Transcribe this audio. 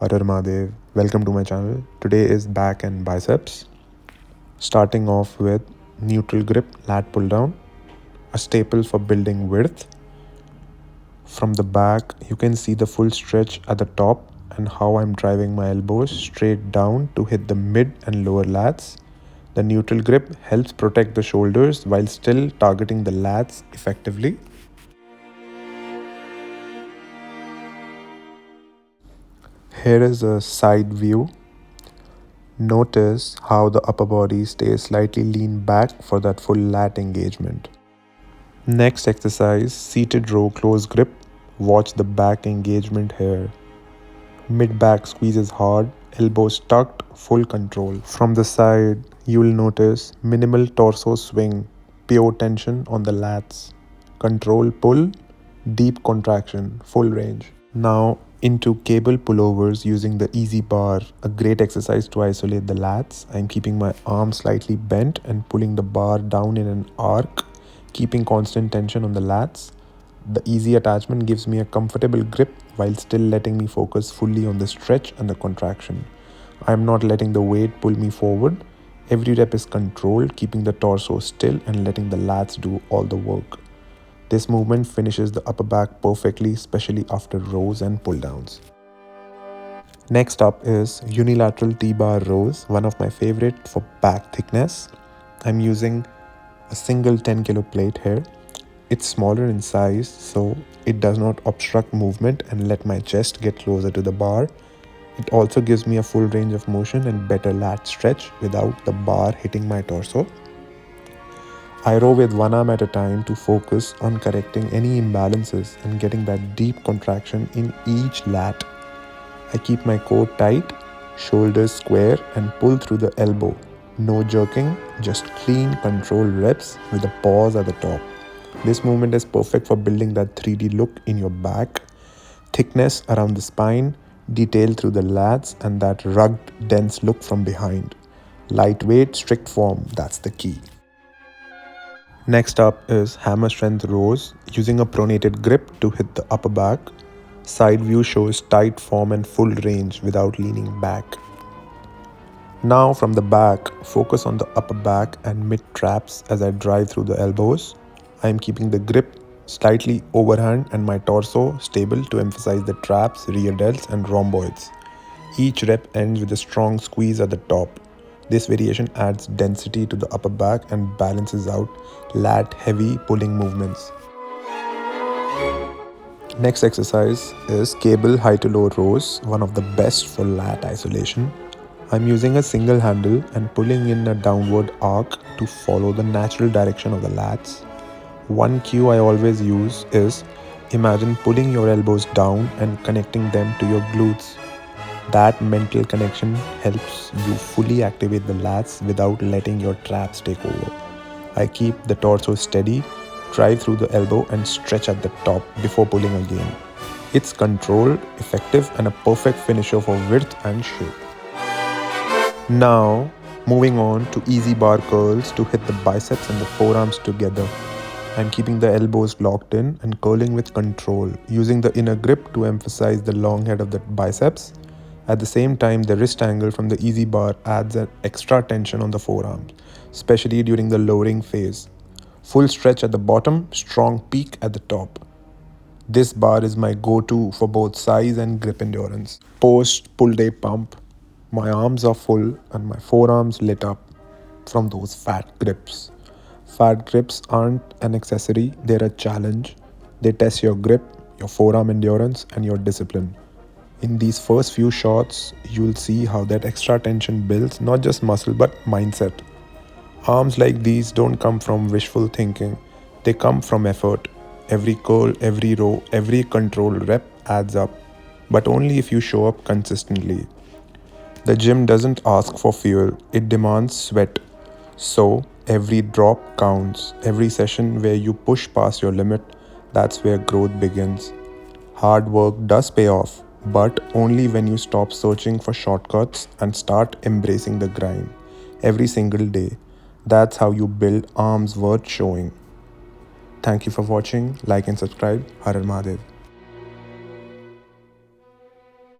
Har Mahadev. Welcome to my channel. Today is back and biceps. Starting off with neutral grip lat pull down, a staple for building width. From the back, you can see the full stretch at the top and how I'm driving my elbows straight down to hit the mid and lower lats. The neutral grip helps protect the shoulders while still targeting the lats effectively. Here is a side view. Notice how the upper body stays slightly lean back for that full lat engagement. Next exercise, seated row close grip. Watch the back engagement here. Mid back squeezes hard, elbows tucked, full control. From the side, you will notice minimal torso swing, pure tension on the lats. Control pull, deep contraction, full range. Now into cable pullovers using the easy bar, a great exercise to isolate the lats. I'm keeping my arm slightly bent and pulling the bar down in an arc, keeping constant tension on the lats. The easy attachment gives me a comfortable grip while still letting me focus fully on the stretch and the contraction. I'm not letting the weight pull me forward. Every rep is controlled, keeping the torso still and letting the lats do all the work. This movement finishes the upper back perfectly, especially after rows and pull downs. Next up is Unilateral T-Bar Rows, one of my favorite for back thickness. I'm using a single 10 kilo plate here. It's smaller in size, so it does not obstruct movement and let my chest get closer to the bar. It also gives me a full range of motion and better lat stretch without the bar hitting my torso. I row with one arm at a time to focus on correcting any imbalances and getting that deep contraction in each lat. I keep my core tight, shoulders square and pull through the elbow. No jerking, just clean controlled reps with a pause at the top. This movement is perfect for building that 3D look in your back, thickness around the spine, detail through the lats and that rugged, dense look from behind. Lightweight, strict form, that's the key. Next up is hammer strength rows using a pronated grip to hit the upper back. Side view shows tight form and full range without leaning back. Now from the back, focus on the upper back and mid traps as I drive through the elbows. I am keeping the grip slightly overhand and my torso stable to emphasize the traps, rear delts and rhomboids. Each rep ends with a strong squeeze at the top. This variation adds density to the upper back and balances out lat heavy pulling movements. Next exercise is cable high to low rows, one of the best for lat isolation. I'm using a single handle and pulling in a downward arc to follow the natural direction of the lats. One cue I always use is imagine pulling your elbows down and connecting them to your glutes. That mental connection helps you fully activate the lats without letting your traps take over. I keep the torso steady, drive through the elbow and stretch at the top before pulling again. It's controlled, effective and a perfect finisher for width and shape. Now, moving on to easy bar curls to hit the biceps and the forearms together. I'm keeping the elbows locked in and curling with control, using the inner grip to emphasize the long head of the biceps. At the same time, the wrist angle from the easy bar adds an extra tension on the forearms, especially during the lowering phase. Full stretch at the bottom, strong peak at the top. This bar is my go-to for both size and grip endurance. Post pull day pump, my arms are full and my forearms lit up from those fat grips. Fat grips aren't an accessory, they're a challenge. They test your grip, your forearm endurance and your discipline. In these first few shots, you'll see how that extra tension builds not just muscle but mindset. Arms like these don't come from wishful thinking, they come from effort. Every curl, every row, every controlled rep adds up, but only if you show up consistently. The gym doesn't ask for fuel, it demands sweat. So, every drop counts. Every session where you push past your limit, that's where growth begins. Hard work does pay off, but only when you stop searching for shortcuts and start embracing the grind every single day. That's how you build arms worth showing. Thank you for watching. Like and subscribe. Har Har Mahadev.